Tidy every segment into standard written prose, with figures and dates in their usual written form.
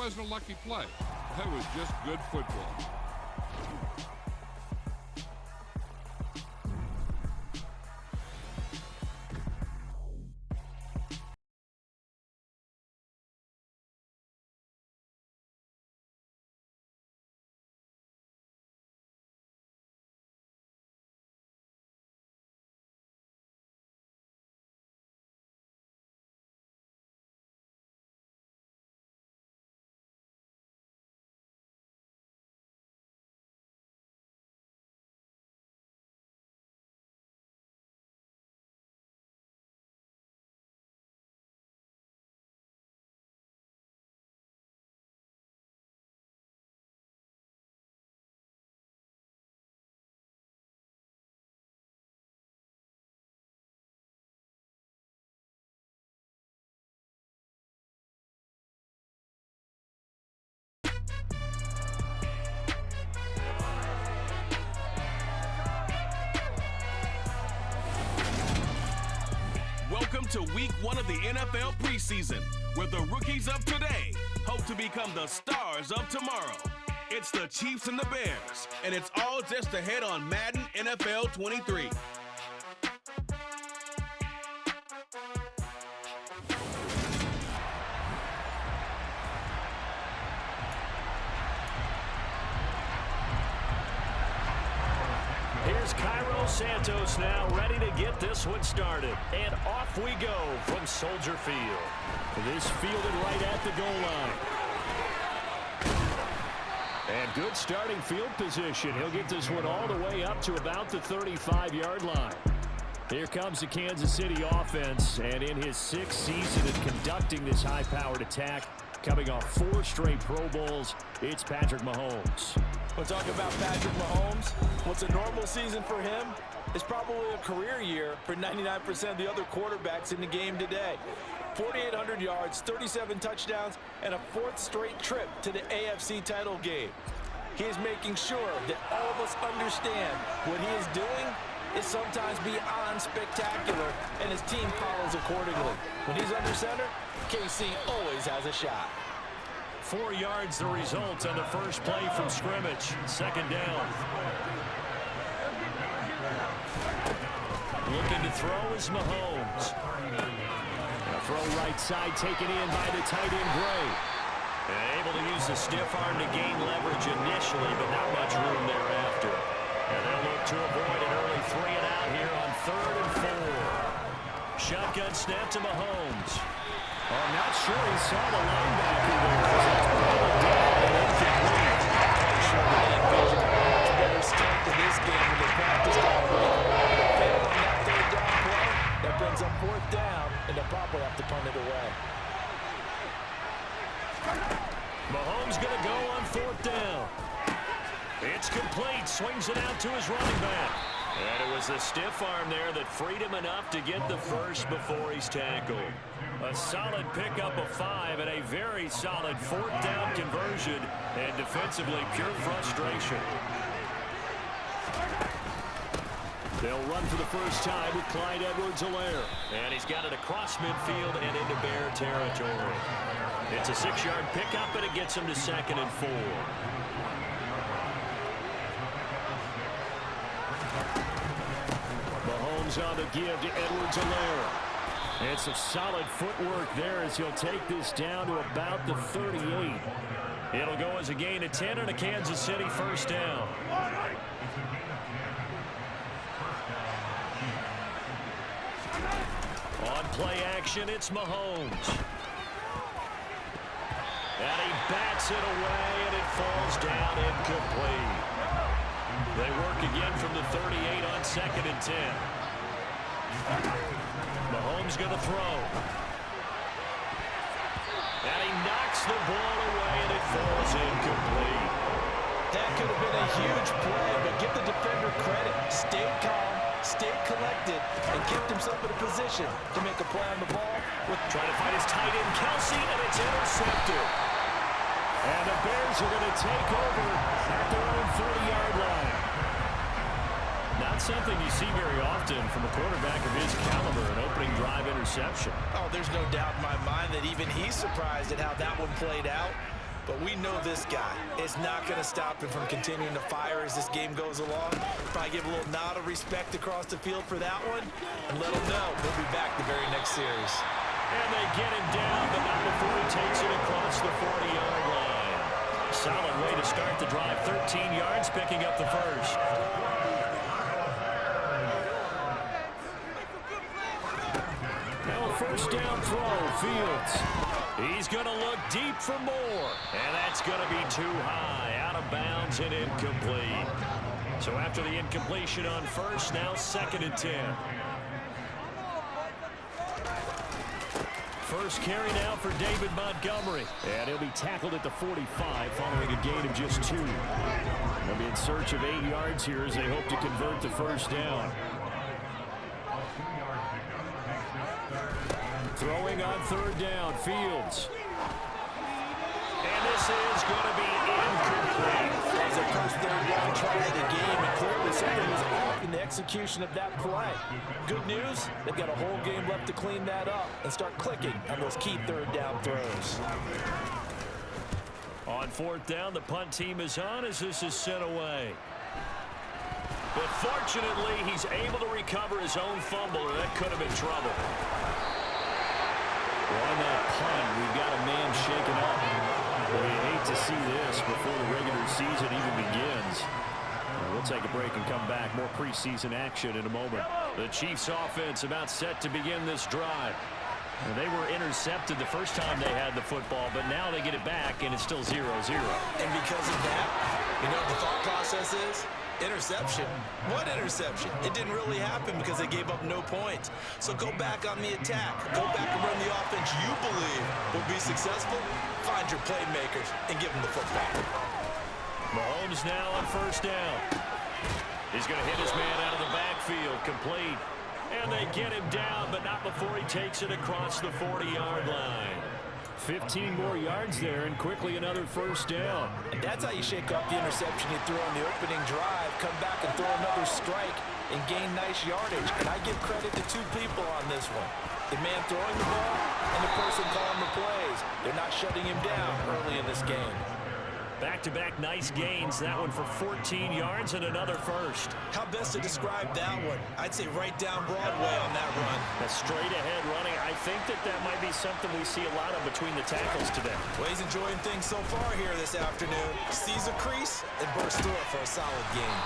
wasn't a lucky play. That was just good football. Welcome to week 1 of the NFL preseason, where the rookies of today hope to become the stars of tomorrow. It's the Chiefs and the Bears, and it's all just ahead on Madden NFL 23. Here's Cairo Santos now ready to get this one started. And off we go from Soldier Field. This fielded right at the goal line. And good starting field position. He'll get this one all the way up to about the 35-yard line. Here comes the Kansas City offense. And in his 6th season of conducting this high-powered attack, coming off 4 straight Pro Bowls, it's Patrick Mahomes. We'll talk about Patrick Mahomes. What's a normal season for him is probably a career year for 99% of the other quarterbacks in the game today. 4,800 yards, 37 touchdowns, and a 4th straight trip to the AFC title game. He is making sure that all of us understand what he is doing is sometimes beyond spectacular, and his team follows accordingly. When he's under center, KC always has a shot. 4 yards the result on the first play from scrimmage. 2nd down. Looking to throw is Mahomes. A throw right side taken in by the tight end Gray. And able to use the stiff arm to gain leverage initially, but not much room thereafter. And they'll look to avoid an early 3 and out here on 3rd and 4. Shotgun snap to Mahomes. I'm not sure he saw the linebacker there. That's probably down and incomplete. I'm sure they envision a much better start to this game than they practiced all week. Fail on that 3rd down play, that brings up 4th down, and they'll probably have to punt it away. Mahomes going to go on 4th down. It's complete. Swings it out to his running back. And it was the stiff arm there that freed him enough to get the first before he's tackled. A solid pickup of 5 and a very solid 4th down conversion. And defensively, pure frustration. They'll run for the first time with Clyde Edwards-Helaire. And he's got it across midfield and into Bear territory. It's a 6-yard pickup, and it gets him to 2nd and 4. Mahomes on the give to Edwards-Helaire. And some solid footwork there as he'll take this down to about the 38. It'll go as a gain of 10 and a Kansas City first down. On play action, it's Mahomes. And he bats it away, and it falls down incomplete. They work again from the 38 on 2nd and 10. Mahomes going to throw. And he knocks the ball away, and it falls incomplete. That could have been a huge play, but give the defender credit. Stayed calm, stayed collected, and kept himself in a position to make a play on the ball. Trying to find his tight end, Kelsey, and it's intercepted. And the Bears are going to take over at their own 30-yard line. Not something you see very often from a quarterback of his caliber, an opening drive interception. Oh, there's no doubt in my mind that even he's surprised at how that one played out. but we know this guy. It's not going to stop him from continuing to fire as this game goes along. Probably give a little nod of respect across the field for that one, and let him know he'll be back the very next series. And they get him down, but not before he takes it across the 40-yard line. Solid way to start the drive. 13 yards, picking up the first. Now a first down throw, Fields. He's going to look deep for more. And that's going to be too high. Out of bounds and incomplete. So after the incompletion on first, now 2nd and 10. First carry now for David Montgomery. And he'll be tackled at the 45 following a gain of just 2. They'll be in search of 8 yards here as they hope to convert the first down. Throwing on 3rd down, Fields. And this is going to be incomplete. That was their first 3rd down try of the game, and clearly something was off in the execution of that play. Good news, they've got a whole game left to clean that up and start clicking on those key 3rd down throws. On 4th down, the punt team is on as this is sent away. But fortunately, he's able to recover his own fumble, or that could have been trouble. On that punt, we've got a man shaken up. Well, you hate to see this before the regular season even begins. We'll take a break and come back. More preseason action in a moment. The Chiefs offense about set to begin this drive. And they were intercepted the first time they had the football, but now they get it back, and it's still 0-0. And because of that, you know what the thought process is? Interception. What interception? It didn't really happen because they gave up no points. So go back on the attack. Go back and run the offense you believe will be successful. Find your playmakers and give them the football. Mahomes now on 1st down. He's going to hit his man out of the backfield. Complete. And they get him down, but not before he takes it across the 40-yard line. 15 more yards there, and quickly another first down. And that's how you shake off the interception you threw on the opening drive, come back and throw another strike and gain nice yardage. And I give credit to 2 people on this one. The man throwing the ball and the person calling the plays. They're not shutting him down early in this game. Back-to-back nice gains. That one for 14 yards and another first. How best to describe that one? I'd say right down Broadway on that run. A straight-ahead running. I think that might be something we see a lot of between the tackles today. Well, he's enjoying things so far here this afternoon. Sees a crease and bursts through it for a solid gain.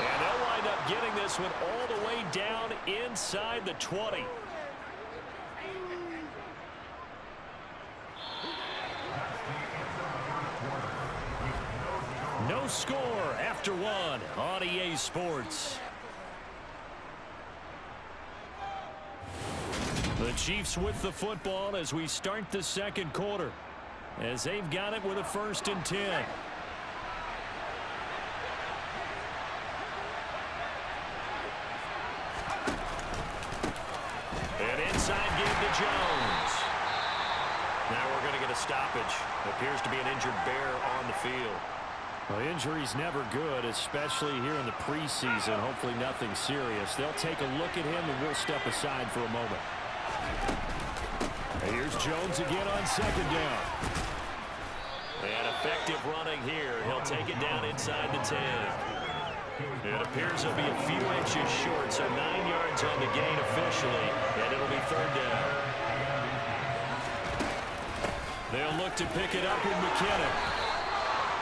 And they'll wind up getting this one all the way down inside the 20. No score after 1 on EA Sports. The Chiefs with the football as we start the 2nd quarter, as they've got it with a 1st and 10. And inside give to Jones. Now we're going to get a stoppage. Appears to be an injured Bear on the field. Well, injury's never good, especially here in the preseason. Hopefully nothing serious. They'll take a look at him, and we'll step aside for a moment. And here's Jones again on 2nd down. And effective running here. He'll take it down inside the 10. It appears he'll be a few inches short, so 9 yards on the gain officially, and it'll be 3rd down. They'll look to pick it up with McKinnon.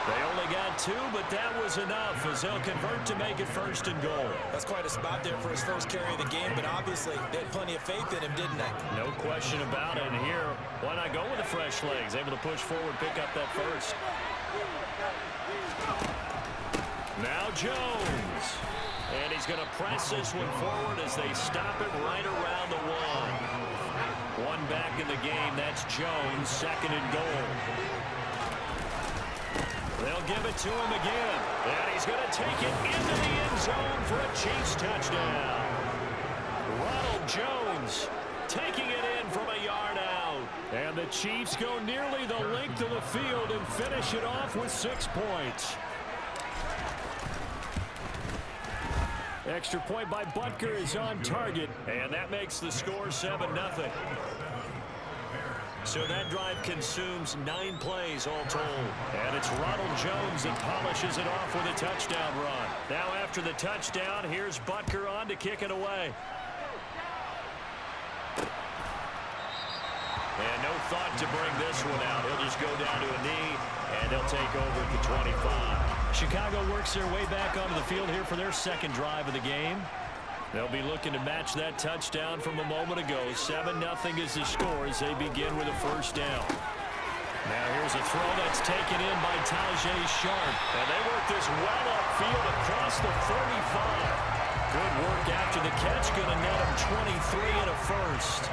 They only got 2, but that was enough as they'll convert to make it 1st and goal. That's quite a spot there for his first carry of the game, but obviously they had plenty of faith in him, didn't they? No question about it. And here, why not go with the fresh legs? Able to push forward, pick up that first. Now Jones. And he's going to press this one forward as they stop it right around the 1. One back in the game. That's Jones, 2nd and goal. They'll give it to him again. And he's going to take it into the end zone for a Chiefs touchdown. Ronald Jones taking it in from a yard out. And the Chiefs go nearly the length of the field and finish it off with 6 points. Extra point by Butker is on target. And that makes the score 7-0. So that drive consumes 9 plays all told. And it's Ronald Jones that polishes it off with a touchdown run. Now after the touchdown, here's Butker on to kick it away. And no thought to bring this one out. He'll just go down to a knee, and he'll take over at the 25. Chicago works their way back onto the field here for their second drive of the game. They'll be looking to match that touchdown from a moment ago. 7-0 is the score as they begin with a first down. Now here's a throw that's taken in by Tajay Sharp. And they work this well upfield across the 35. Good work after the catch. Going to net him 23 and a first.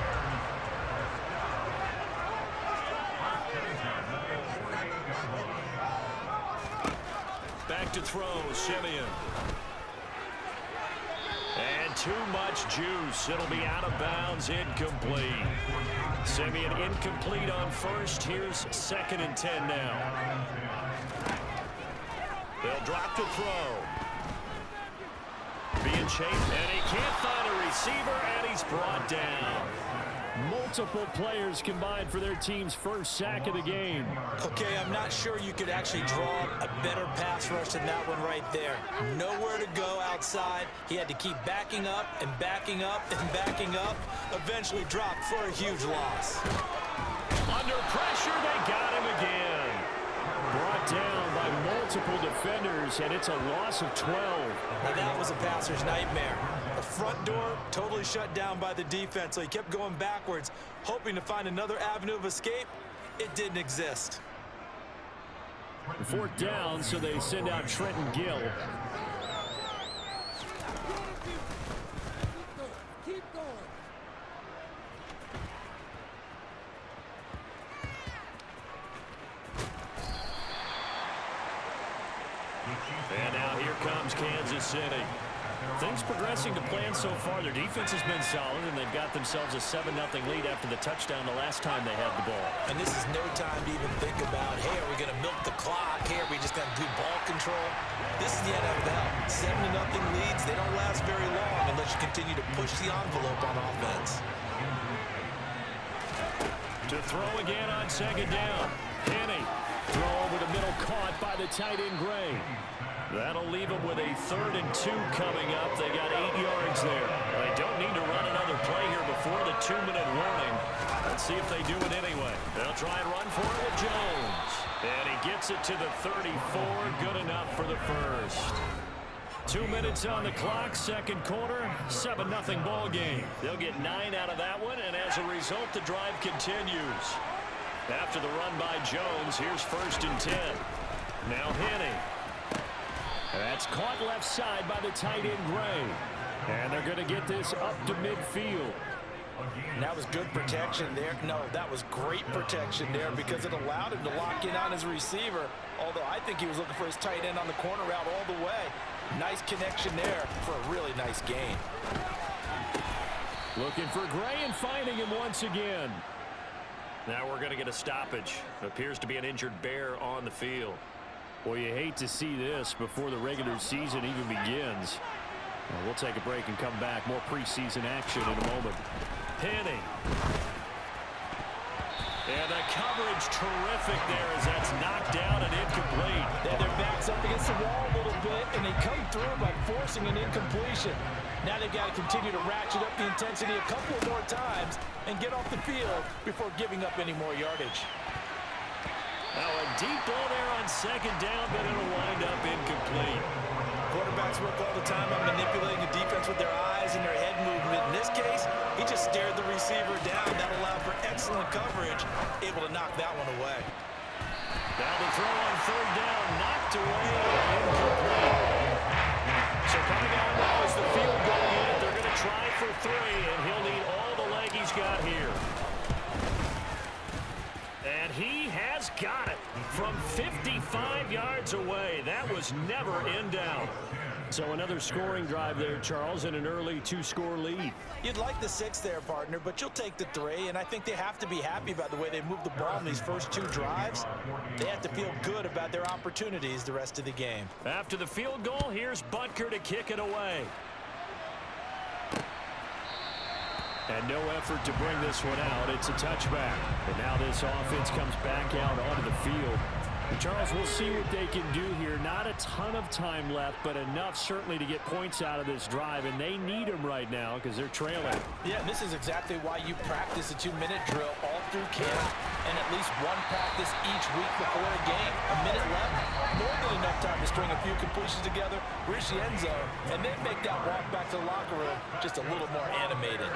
Back to throw, Simeon. And too much juice. It'll be out of bounds, incomplete. Simeon incomplete on first. Here's 2nd and 10 now. They'll drop the throw. Being chased, and he can't find a receiver, and he's brought down. Multiple players combined for their team's first sack of the game. Okay, I'm not sure you could actually draw a better pass rush than that one right there. Nowhere to go outside. He had to keep backing up and backing up and backing up. Eventually dropped for a huge loss. Under pressure, they got him again. Brought down by multiple defenders, and it's a loss of 12. Now that was a passer's nightmare. The front door totally shut down by the defense, so he kept going backwards, hoping to find another avenue of escape. It didn't exist. 4th down, so they send out Trenton Gill. Keep going. And now here comes Kansas City. Things progressing to plan so far. Their defense has been solid, and they've got themselves a 7-0 lead after the touchdown the last time they had the ball. And this is no time to even think about, hey, are we going to milk the clock? Hey, are we just going to do ball control? This is the NFL. 7-0 leads, they don't last very long unless you continue to push the envelope on offense. To throw again on 2nd down. Penny. Throw over the middle, caught by the tight end Gray. That'll leave them with a 3rd and 2 coming up. They got 8 yards there. They don't need to run another play here before the 2-minute warning. Let's see if they do it anyway. They'll try and run for it with Jones. And he gets it to the 34. Good enough for the first. 2 minutes on the clock, 2nd quarter, 7-0 ball game. They'll get 9 out of that one, and as a result, the drive continues. After the run by Jones, here's 1st and 10. Now Henning. That's caught left side by the tight end Gray. And they're going to get this up to midfield. And that was good protection there. No, that was great protection there because it allowed him to lock in on his receiver. Although I think he was looking for his tight end on the corner route all the way. Nice connection there for a really nice gain. Looking for Gray and finding him once again. Now we're going to get a stoppage. Appears to be an injured Bear on the field. Well, you hate to see this before the regular season even begins. Well, we'll take a break and come back. More preseason action in a moment. Penny. And the coverage terrific there as that's knocked down and incomplete. Yeah, their back's up against the wall a little bit, and they come through by forcing an incompletion. Now they've got to continue to ratchet up the intensity a couple more times and get off the field before giving up any more yardage. Now a deep ball there on 2nd down, but it'll wind up incomplete. Quarterbacks work all the time on manipulating the defense with their eyes and their head movement. In this case, he just stared the receiver down. That allowed for excellent coverage, able to knock that one away. Now the throw on 3rd down, knocked away, incomplete. So coming out now is the field goal unit. They're going to try for 3, and he'll need all the leg he's got here. And he has got it from 55 yards away. That was never in doubt. So another scoring drive there, Charles, and an early 2-score lead. You'd like the 6 there, partner, but you'll take the 3, and I think they have to be happy about the way they moved the ball in these first 2 drives. They have to feel good about their opportunities the rest of the game. After the field goal, here's Butker to kick it away. And no effort to bring this one out. It's a touchback. And now this offense comes back out onto the field. And Charles, we'll see what they can do here. Not a ton of time left, but enough certainly to get points out of this drive. And they need them right now because they're trailing. Yeah, this is exactly why you practice a 2-minute drill all through camp and at least one practice each week before a game. A minute left, more than enough time to string a few completions together, reach the end zone, and then make that walk back to the locker room just a little more animated.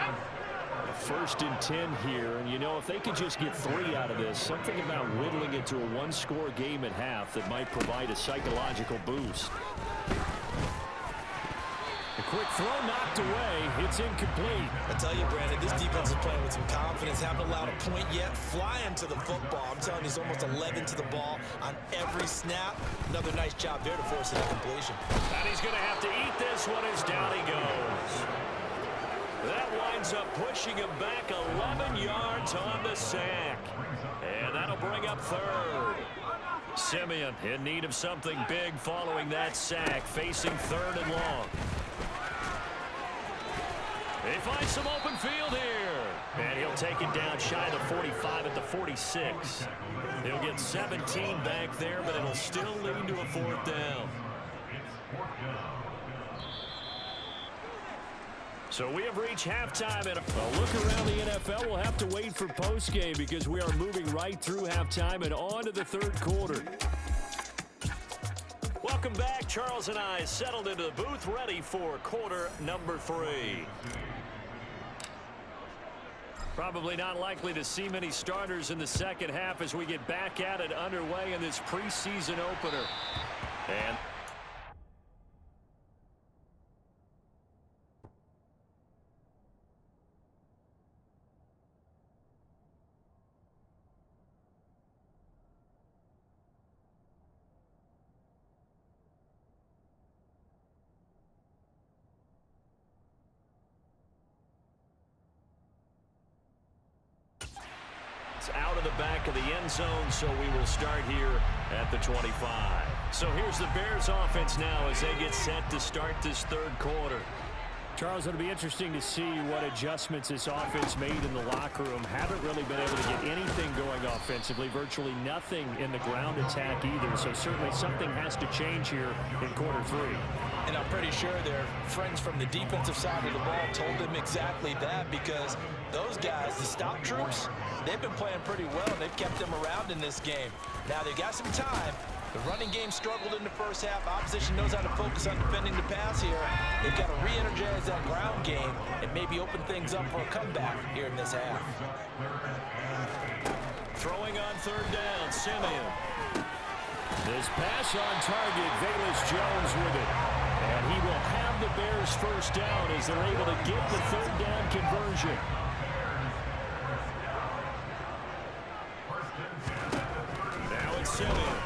1st and 10 here, and you know, if they could just get 3 out of this, something about whittling it to a 1-score game at half that might provide a psychological boost. A quick throw knocked away. It's incomplete. I tell you, Brandon, this defense is playing with some confidence. Haven't allowed a point yet. Flying to the football. I'm telling you, he's almost 11 to the ball on every snap. Another nice job there to force an incompletion. And he's going to have to eat this one as down he goes. That winds up pushing him back 11 yards on the sack. And that'll bring up 3rd. Simeon in need of something big following that sack, facing 3rd and long. They find some open field here. And he'll take it down shy of the 45 at the 46. He'll get 17 back there, but it'll still lead to a 4th down. So we have reached halftime. And a look around the NFL. We'll have to wait for postgame because we are moving right through halftime and on to the 3rd quarter. Welcome back. Charles and I settled into the booth, ready for quarter number 3. Probably not likely to see many starters in the second half as we get back at it underway in this preseason opener. And out of the back of the end zone, so we will start here at the 25. So here's the Bears offense now as they get set to start this 3rd quarter. Charles, it'll be interesting to see what adjustments this offense made in the locker room. Haven't really been able to get anything going offensively, virtually nothing in the ground attack either. So certainly something has to change here in quarter 3. And I'm pretty sure their friends from the defensive side of the ball told them exactly that, because those guys, the stop troops, they've been playing pretty well. They've kept them around in this game. Now they've got some time. The running game struggled in the first half. Opposition knows how to focus on defending the pass here. They've got to re-energize that ground game and maybe open things up for a comeback here in this half. Throwing on 3rd down, Simeon. This pass on target, Velus Jones with it. And he will have the Bears 1st down as they're able to get the 3rd down conversion. Now it's Simeon.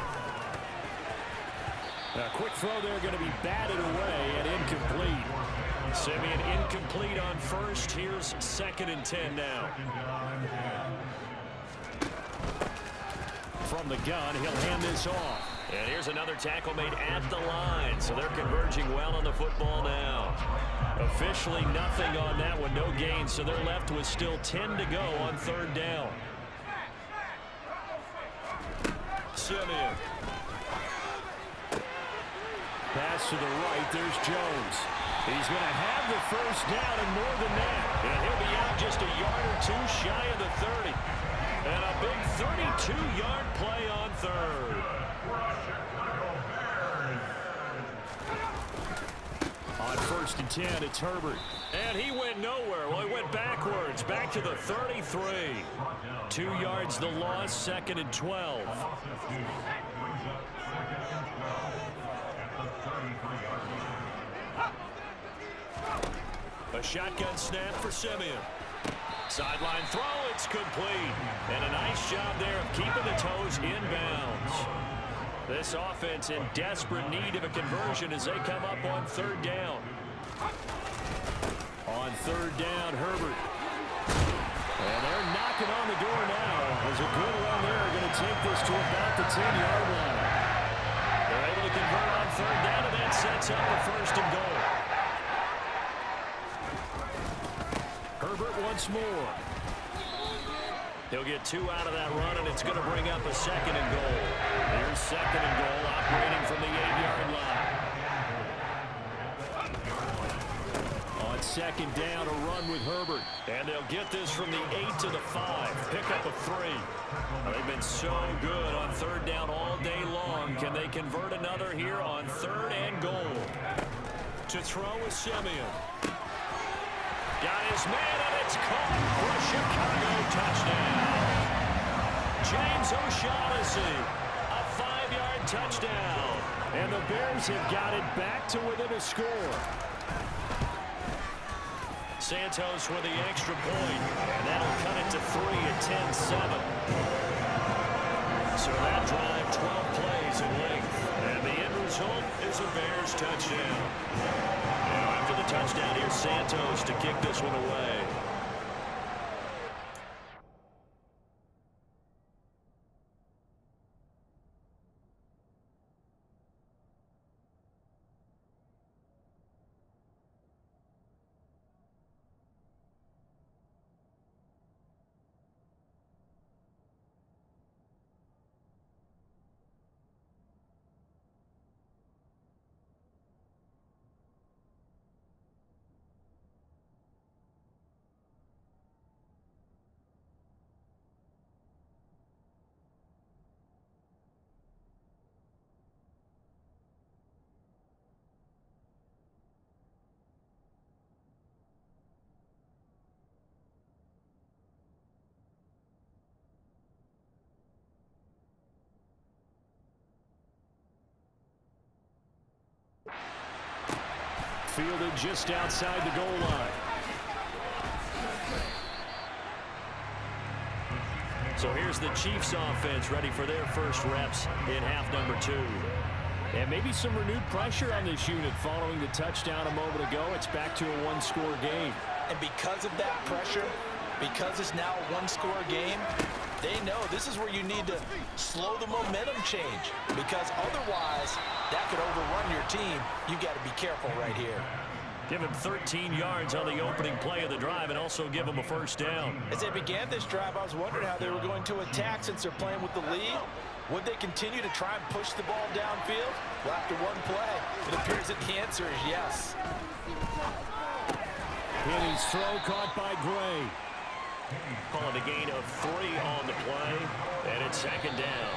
A quick throw there going to be batted away and incomplete. Simeon incomplete on 1st. Here's 2nd and 10 now. From the gun, he'll hand this off. And here's another tackle made at the line, so they're converging well on the football now. Officially nothing on that one, no gain, so they're left with still 10 to go on 3rd down. Simeon. Pass to the right, there's Jones. He's going to have the 1st down and more than that. And he'll be out just a yard or 2 shy of the 30. And a big 32-yard play on 3rd. On 1st and 10, it's Herbert. And he went nowhere. Well, he went backwards, back to the 33. 2 yards the loss, 2nd and 12. A shotgun snap for Simeon. Sideline throw, it's complete. And a nice job there of keeping the toes inbounds. This offense in desperate need of a conversion as they come up on 3rd down. On 3rd down, Herbert. And they're knocking on the door now. There's a good run there. Going to take this to about the 10-yard line. They're able to convert on 3rd down, and that sets up a 1st and goal. Herbert once more. He'll get 2 out of that run, and it's going to bring up a 2nd and goal. Here's 2nd and goal, operating from the 8-yard line. On 2nd down, a run with Herbert. And they'll get this from the 8 to the 5. Pick up a 3. They've been so good on 3rd down all day long. Can they convert another here on 3rd and goal? To throw is Simeon. Got his man, and it's caught for a Chicago touchdown. James O'Shaughnessy, a 5-yard touchdown. And the Bears have got it back to within a score. Santos with the extra point, and that'll cut it to 3 at 10-7. So that drive, 12 plays in length, and the end result is a Bears touchdown. Now after the touchdown, here's Santos to kick this one away. Fielded just outside the goal line. So here's the Chiefs offense ready for their first reps in half number 2. And maybe some renewed pressure on this unit following the touchdown a moment ago. It's back to a one-score game. And because of that pressure, because it's now a one-score game, they know this is where you need to slow the momentum change, because otherwise that could overrun your team. You've got to be careful right here. Give him 13 yards on the opening play of the drive and also give him a first down. As they began this drive, I was wondering how they were going to attack since they're playing with the lead. Would they continue to try and push the ball downfield? Well, after one play, it appears that the answer is yes. Penny's throw caught by Gray. Calling a gain of 3 on the play, and it's 2nd down.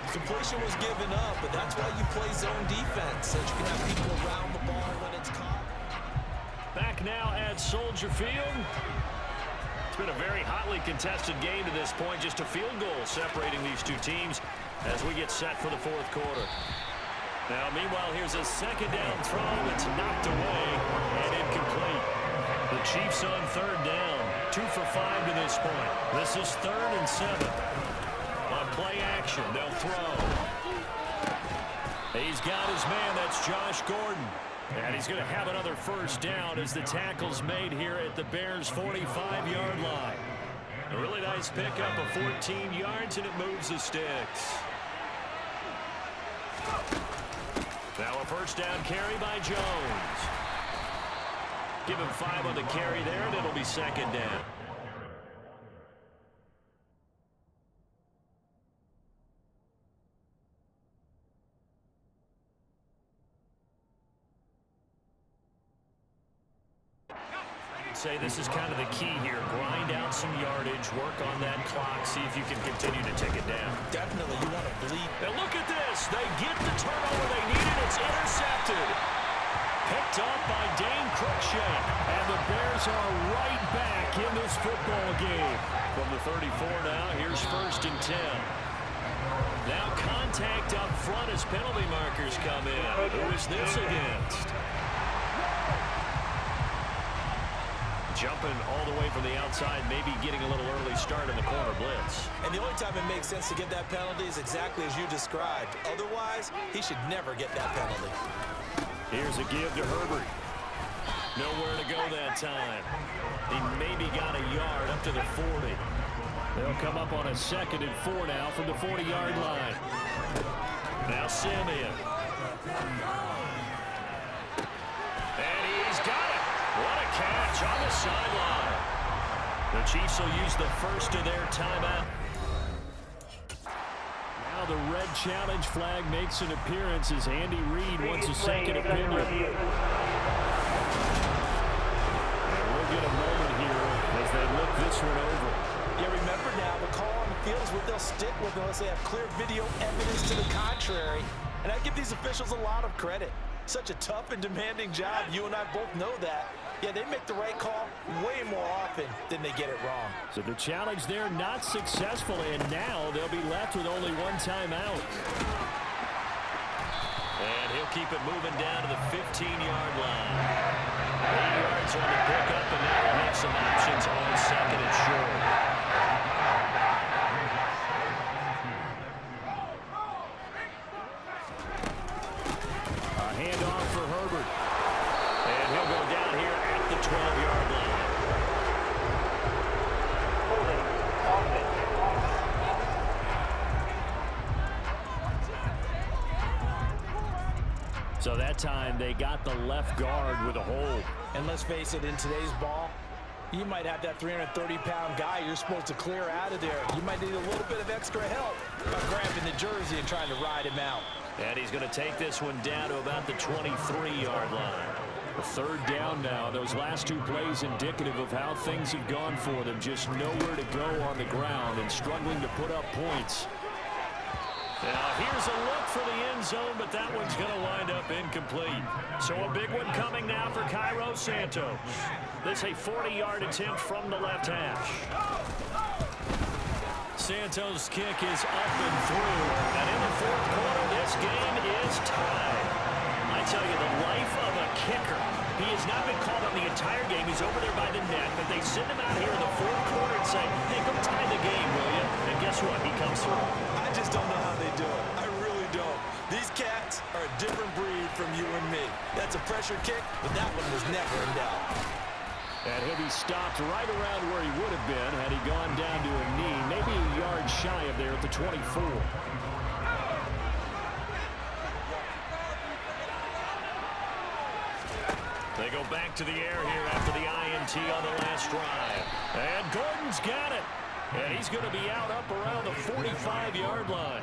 The completion was given up, but that's why you play zone defense, so you can have people around the ball when it's caught. Back now at Soldier Field. It's been a very hotly contested game to this point. Just a field goal separating these two teams as we get set for the 4th quarter. Now, meanwhile, here's a 2nd down throw. It's knocked away and incomplete. The Chiefs on 3rd down. 2 for 5 to this point. This is 3rd and 7. On play action, they'll throw. He's got his man. That's Josh Gordon. And he's going to have another first down as the tackle's made here at the Bears' 45-yard line. A really nice pickup of 14 yards, and it moves the sticks. Now a first down carry by Jones. Give him 5 on the carry there, and it'll be 2nd down. Say this is kind of the key here. Grind out some yardage, work on that clock, see if you can continue to take it down. Definitely, you want to bleed. And look at this. They get the turnover they needed. It's intercepted. Picked up by Dane Cruikshank. And the Bears are right back in this football game. From the 34 now, here's 1st and 10. Now contact up front as penalty markers come in. Who is this against? Jumping all the way from the outside, maybe getting a little early start in the corner blitz. And the only time it makes sense to get that penalty is exactly as you described. Otherwise, he should never get that penalty. Here's a give to Herbert. Nowhere to go that time. He maybe got a yard up to the 40. They'll come up on a 2nd and 4 now from the 40-yard line. Now Simeon. And he's got it. What a catch on the sideline. The Chiefs will use the first of their timeout. Now the red challenge flag makes an appearance as Andy Reid wants a second opinion. And we'll get a moment here as they look this one over. Yeah, remember now, the call on the field is what they'll stick with unless they have clear video evidence to the contrary. And I give these officials a lot of credit. Such a tough and demanding job. You and I both know that. Yeah, they make the right call way more often than they get it wrong. So the challenge there not successful, and now they'll be left with only one timeout. And he'll keep it moving down to the 15-yard line. 8 yards on the pickup, and now he'll have some options on second and short. Handoff for Herbert. And he'll go down here at the 12-yard line. So that time they got the left guard with a hold. And let's face it, in today's ball, you might have that 330-pound guy you're supposed to clear out of there. You might need a little bit of extra help by grabbing the jersey and trying to ride him out. And he's going to take this one down to about the 23-yard line. A third down now. Those last two plays indicative of how things have gone for them. Just nowhere to go on the ground and struggling to put up points. Now here's a look for the end zone, but that one's going to wind up incomplete. So a big one coming now for Cairo Santos. This a 40-yard attempt from the left hash. Santos' kick is up and through. And in the fourth quarter, this game is tied. I tell you, the life of a kicker. He has not been called on the entire game. He's over there by the net. But they send him out here in the fourth quarter and say, hey, go tie the game, will you? And guess what? He comes through. I just don't know how they do it. I really don't. These cats are a different breed from you and me. That's a pressure kick, but that one was never in doubt. And he'll be stopped right around where he would have been had he gone down to a knee, maybe a yard shy of there at the 24. They go back to the air here after the INT on the last drive. And Gordon's got it. And he's going to be out up around the 45-yard line.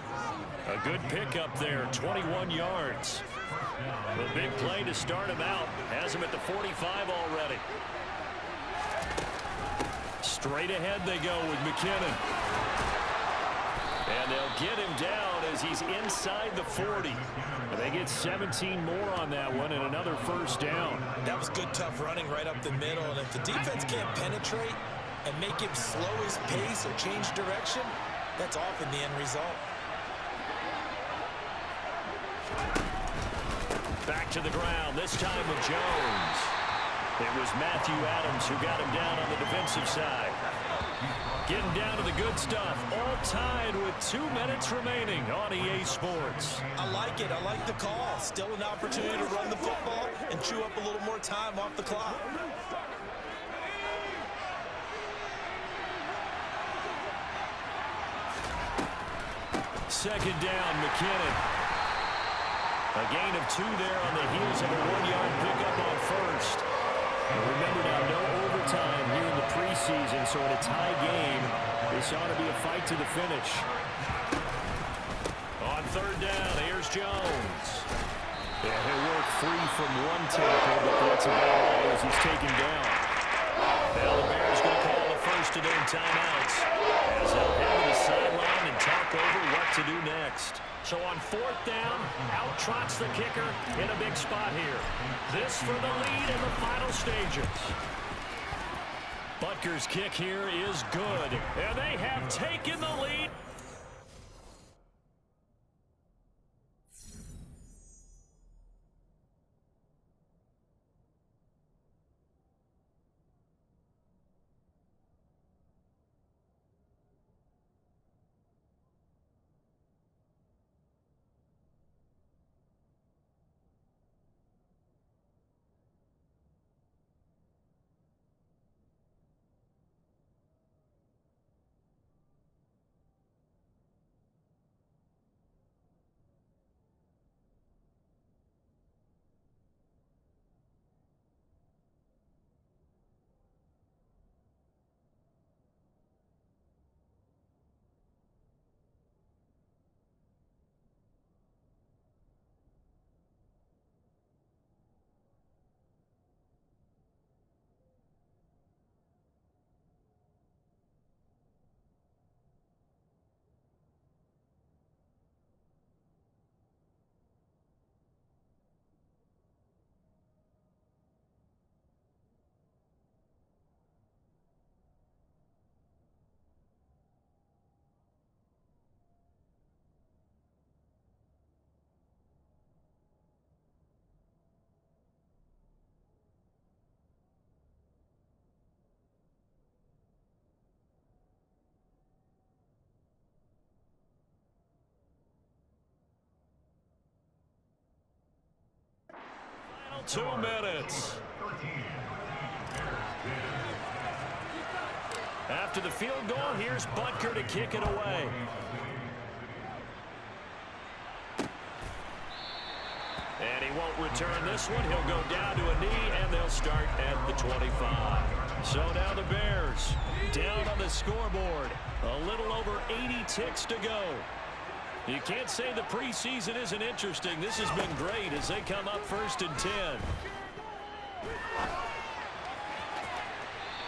A good pickup there, 21 yards. The big play to start him out. Has him at the 45 already. Straight ahead they go with McKinnon. And they'll get him down as he's inside the 40. And they get 17 more on that one and another first down. That was good, tough running right up the middle. And if the defense can't penetrate and make him slow his pace or change direction, that's often the end result. Back to the ground, this time with Jones. It was Matthew Adams who got him down on the defensive side. Getting down to the good stuff, all tied with 2 minutes remaining on EA Sports. I like it. I like the call. Still an opportunity to run the football and chew up a little more time off the clock. Second down, McKinnon. A gain of 2 there on the heels of a 1-yard pickup on first. And remember now, no overtime here in the preseason, so in a tie game, this ought to be a fight to the finish. On third down, here's Jones. Yeah, he'll work free from one tackle, but that's about all as he's taken down. Now the Bears going to call the first of their timeouts as they'll head to the sideline and talk over what to do next. So on fourth down, out trots the kicker in a big spot here. This for the lead in the final stages. Butker's kick here is good, and they have taken the lead. 2 minutes. After the field goal, here's Butker to kick it away. And he won't return this one. He'll go down to a knee, and they'll start at the 25. So now the Bears down on the scoreboard. A little over 80 ticks to go. You can't say the preseason isn't interesting. This has been great as they come up 1st and 10.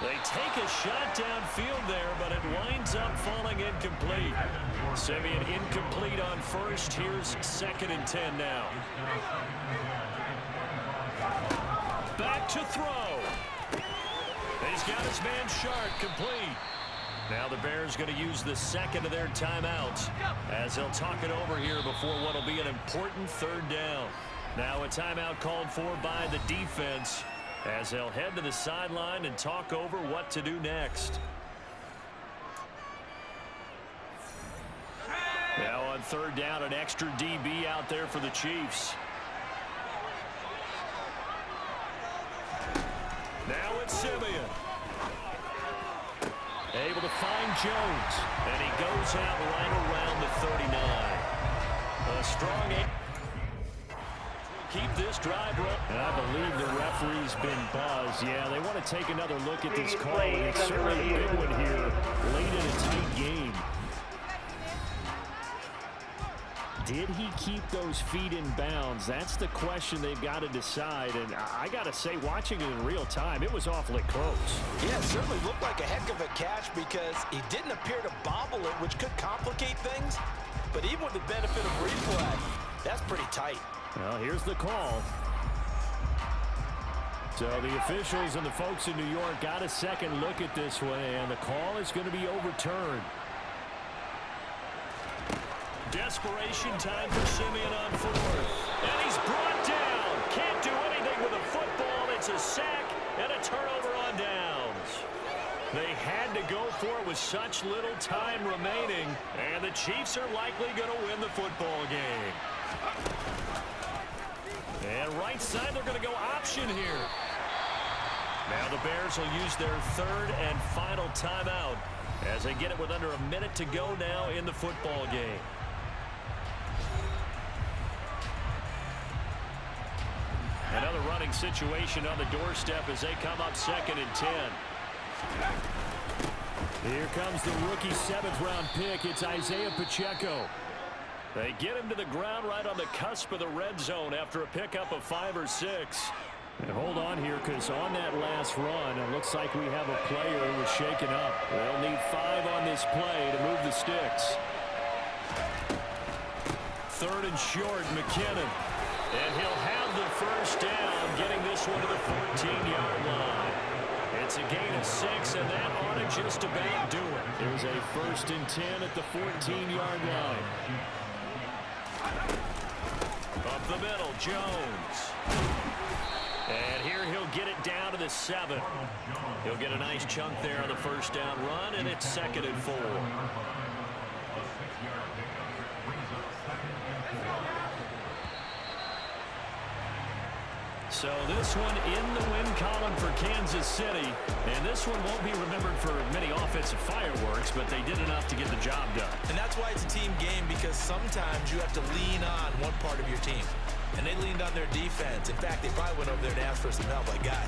They take a shot downfield there, but it winds up falling incomplete. Simeon incomplete on first. Here's 2nd and 10 now. Back to throw. He's got his man Sharp complete. Now the Bears going to use the 2nd of their timeouts as they'll talk it over here before what will be an important 3rd down. Now a timeout called for by the defense as they'll head to the sideline and talk over what to do next. Now on 3rd down, an extra DB out there for the Chiefs. Now it's Simeon. Able to find Jones. And he goes out right around the 39. A strong aim. Keep this drive rolling. And I believe the referee's been buzzed. Yeah, they want to take another look at this call. And it's certainly a big one here late in a tight game. Did he keep those feet in bounds? That's the question they've got to decide. And I got to say, watching it in real time, it was awfully close. Yeah, it certainly looked like a heck of a catch because he didn't appear to bobble it, which could complicate things. But even with the benefit of replay, that's pretty tight. Well, here's the call. So the officials and the folks in New York got a second look at this one, and the call is going to be overturned. Desperation time for Simeon on 4th. And he's brought down. Can't do anything with a football. It's a sack and a turnover on downs. They had to go for it with such little time remaining, and the Chiefs are likely going to win the football game. And right side, they're going to go option here. Now the Bears will use their 3rd and final timeout as they get it with under a minute to go now in the football game. Another running situation on the doorstep as they come up 2nd and 10. Here comes the rookie 7th-round pick. It's Isaiah Pacheco. They get him to the ground right on the cusp of the red zone after a pickup of 5 or 6. And hold on here, because on that last run, it looks like we have a player who was shaken up. They'll need 5 on this play to move the sticks. 3rd and short, McKinnon. And he'll have the 1st down, getting this one to the 14-yard line. It's a gain of 6, and that ought to just about do it. There's a 1st and 10 at the 14-yard line. Up the middle, Jones. And here he'll get it down to the 7. He'll get a nice chunk there on the 1st down run, and it's 2nd and 4. So this one in the win column for Kansas City. And this one won't be remembered for many offensive fireworks, but they did enough to get the job done. And that's why it's a team game, because sometimes you have to lean on one part of your team. And they leaned on their defense. In fact, they probably went over there and asked for some help. Like, guys,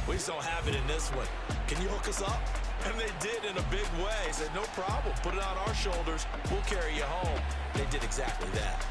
we just don't have it in this one. Can you hook us up? And they did in a big way. Said, no problem. Put it on our shoulders. We'll carry you home. They did exactly that.